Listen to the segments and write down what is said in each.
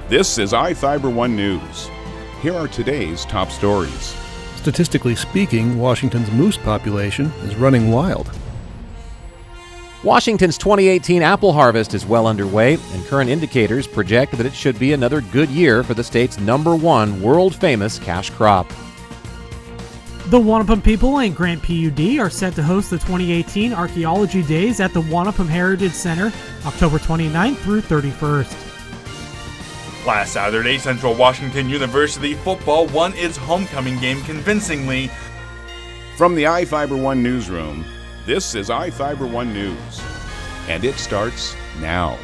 This is iFIBER 1 News. Here are today's top stories. Statistically speaking, Washington's moose population is running wild. Washington's 2018 apple harvest is well underway, and current indicators project that it should be another good year for the state's #1 world-famous cash crop. The Wanapum people and Grant PUD are set to host the 2018 Archaeology Days at the Wanapum Heritage Center, October 29th through 31st. Last Saturday, Central Washington University football won its homecoming game convincingly. From the iFIBER 1 newsroom, this is iFIBER 1 News, and it starts now.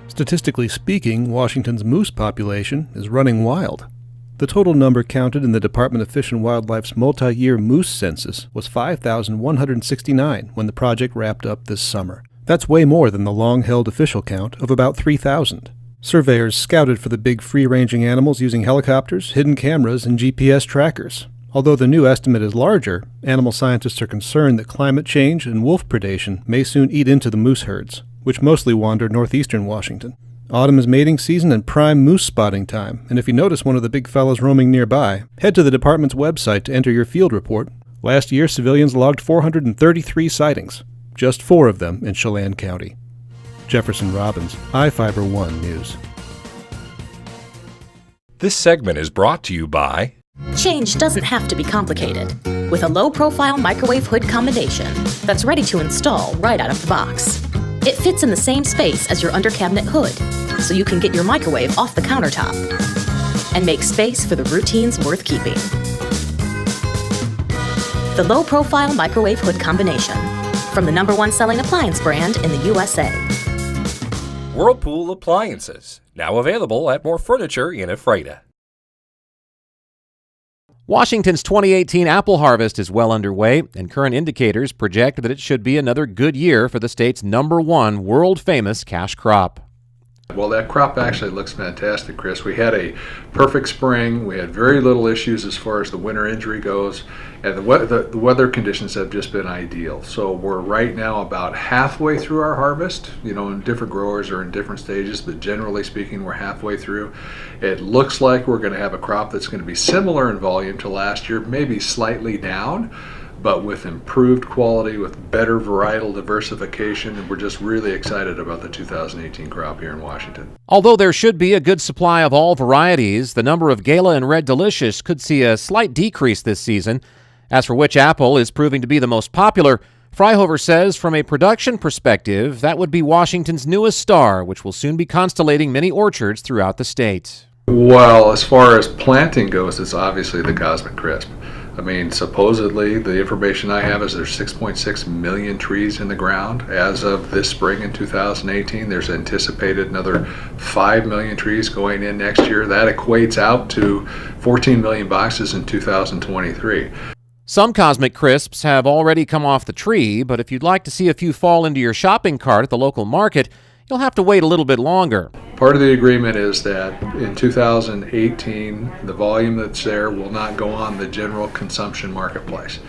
Statistically speaking, Washington's moose population is running wild. The total number counted in the Department of Fish and Wildlife's multi-year moose census was 5,169 when the project wrapped up this summer. That's way more than the long-held official count of about 3,000. Surveyors scouted for the big free-ranging animals using helicopters, hidden cameras, and GPS trackers. Although the new estimate is larger, animal scientists are concerned that climate change and wolf predation may soon eat into the moose herds, which mostly wander northeastern Washington. Autumn is mating season and prime moose spotting time, and if you notice one of the big fellows roaming nearby, head to the department's website to enter your field report. Last year, civilians logged 433 sightings, just 4 of them in Chelan County. Jefferson Robbins, iFIBER 1 News. This segment is brought to you by Change doesn't have to be complicated. With a low-profile microwave hood combination that's ready to install right out of the box. It fits in the same space as your under-cabinet hood, so you can get your microwave off the countertop and make space for the routines worth keeping. The low-profile microwave hood combination, from the #1 selling appliance brand in the USA. Whirlpool Appliances, now available at more furniture in Ephrata. Washington's 2018 apple harvest is well underway, and current indicators project that it should be another good year for the state's #1 world-famous cash crop. Well, that crop actually looks fantastic, Chris. We had a perfect spring. We had very little issues as far as the winter injury goes, and the weather conditions have just been ideal. So we're right now about halfway through our harvest. And different growers are in different stages, but generally speaking, we're halfway through. It looks like we're going to have a crop that's going to be similar in volume to last year, maybe slightly down, but with improved quality, with better varietal diversification, and we're just really excited about the 2018 crop here in Washington. Although there should be a good supply of all varieties, the number of Gala and Red Delicious could see a slight decrease this season. As for which apple is proving to be the most popular, Freihofer says from a production perspective, that would be Washington's newest star, which will soon be constellating many orchards throughout the state. Well, as far as planting goes, it's obviously the Cosmic Crisp. Supposedly, the information I have is there's 6.6 million trees in the ground. As of this spring in 2018, there's anticipated another 5 million trees going in next year. That equates out to 14 million boxes in 2023. Some Cosmic Crisps have already come off the tree, but if you'd like to see a few fall into your shopping cart at the local market, you'll have to wait a little bit longer. Part of the agreement is that in 2018, the volume that's there will not go on the general consumption marketplace.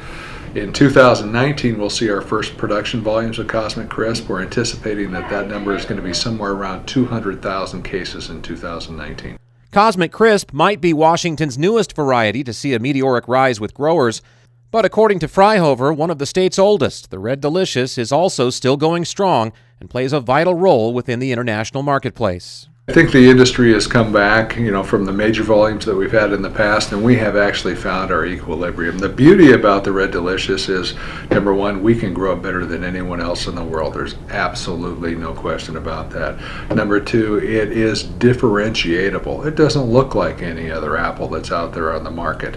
In 2019, we'll see our first production volumes of Cosmic Crisp. We're anticipating that number is going to be somewhere around 200,000 cases in 2019. Cosmic Crisp might be Washington's newest variety to see a meteoric rise with growers, but according to Freihofer, one of the state's oldest, the Red Delicious is also still going strong and plays a vital role within the international marketplace. I think the industry has come back, from the major volumes that we've had in the past, and we have actually found our equilibrium. The beauty about the Red Delicious is, #1, we can grow it better than anyone else in the world. There's absolutely no question about that. #2, it is differentiatable. It doesn't look like any other apple that's out there on the market.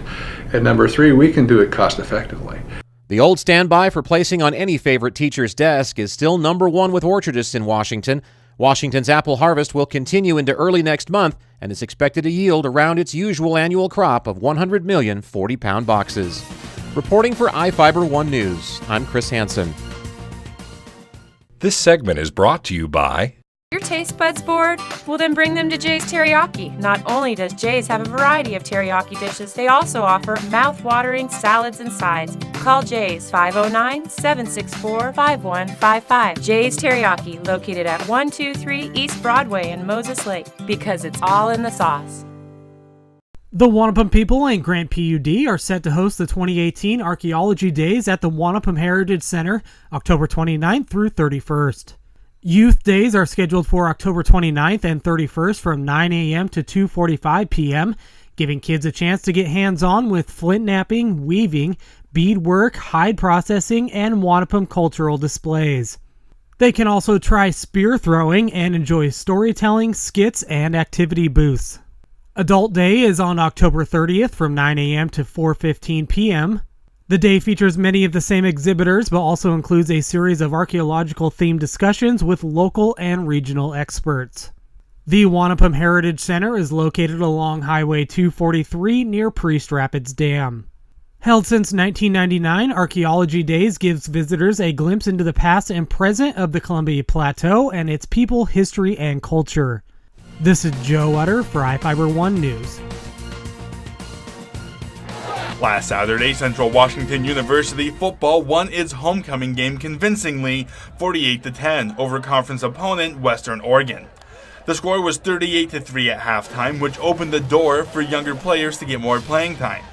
And #3, we can do it cost effectively. The old standby for placing on any favorite teacher's desk is still #1 with orchardists in Washington. Washington's apple harvest will continue into early next month and is expected to yield around its usual annual crop of 100 million 40-pound boxes. Reporting for iFIBER 1 News, I'm Chris Hansen. This segment is brought to you by Your taste buds bored? Well, then bring them to Jay's Teriyaki. Not only does Jay's have a variety of teriyaki dishes, they also offer mouth-watering salads and sides. Call Jay's 509-764-5155. Jay's Teriyaki, located at 123 East Broadway in Moses Lake, because it's all in the sauce. The Wanapum people and Grant PUD are set to host the 2018 Archaeology Days at the Wanapum Heritage Center, October 29th through 31st. Youth Days are scheduled for October 29th and 31st from 9 a.m. to 2:45 p.m., giving kids a chance to get hands-on with flint knapping, weaving, beadwork, hide processing, and Wanapum cultural displays. They can also try spear throwing and enjoy storytelling, skits, and activity booths. Adult Day is on October 30th from 9 a.m. to 4:15 p.m. The day features many of the same exhibitors, but also includes a series of archaeological-themed discussions with local and regional experts. The Wanapum Heritage Center is located along Highway 243 near Priest Rapids Dam. Held since 1999, Archaeology Days gives visitors a glimpse into the past and present of the Columbia Plateau and its people, history, and culture. This is Joe Utter for iFIBER 1 News. Last Saturday, Central Washington University football won its homecoming game convincingly, 48-10, over conference opponent Western Oregon. The score was 38-3 at halftime, which opened the door for younger players to get more playing time.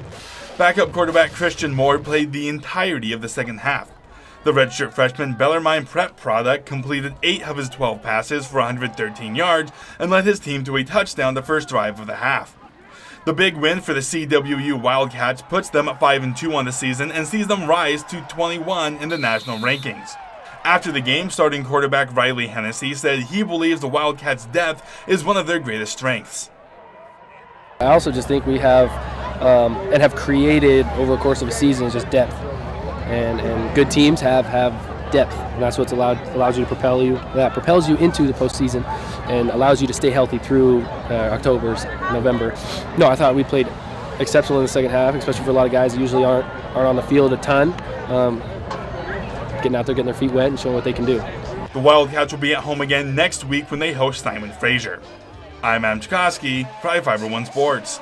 Backup quarterback Christian Moore played the entirety of the second half. The redshirt freshman Bellarmine Prep product completed 8 of his 12 passes for 113 yards and led his team to a touchdown the first drive of the half. The big win for the CWU Wildcats puts them at 5-2 on the season and sees them rise to 21 in the national rankings. After the game, starting quarterback Riley Hennessy said he believes the Wildcats' depth is one of their greatest strengths. I also just think we have and have created over the course of a season is just depth, and good teams have depth, and that's what allows you to propels you into the postseason and allows you to stay healthy through October, November. No, I thought we played exceptional in the second half, especially for a lot of guys that usually aren't on the field a ton. Getting out there, getting their feet wet, and showing what they can do. The Wildcats will be at home again next week when they host Simon Fraser. I'm Adam Chikoski for iFIBER 1 Sports.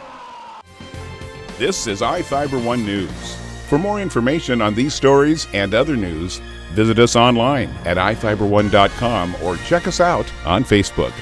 This is iFIBER 1 News. For more information on these stories and other news, visit us online at iFiber1.com or check us out on Facebook.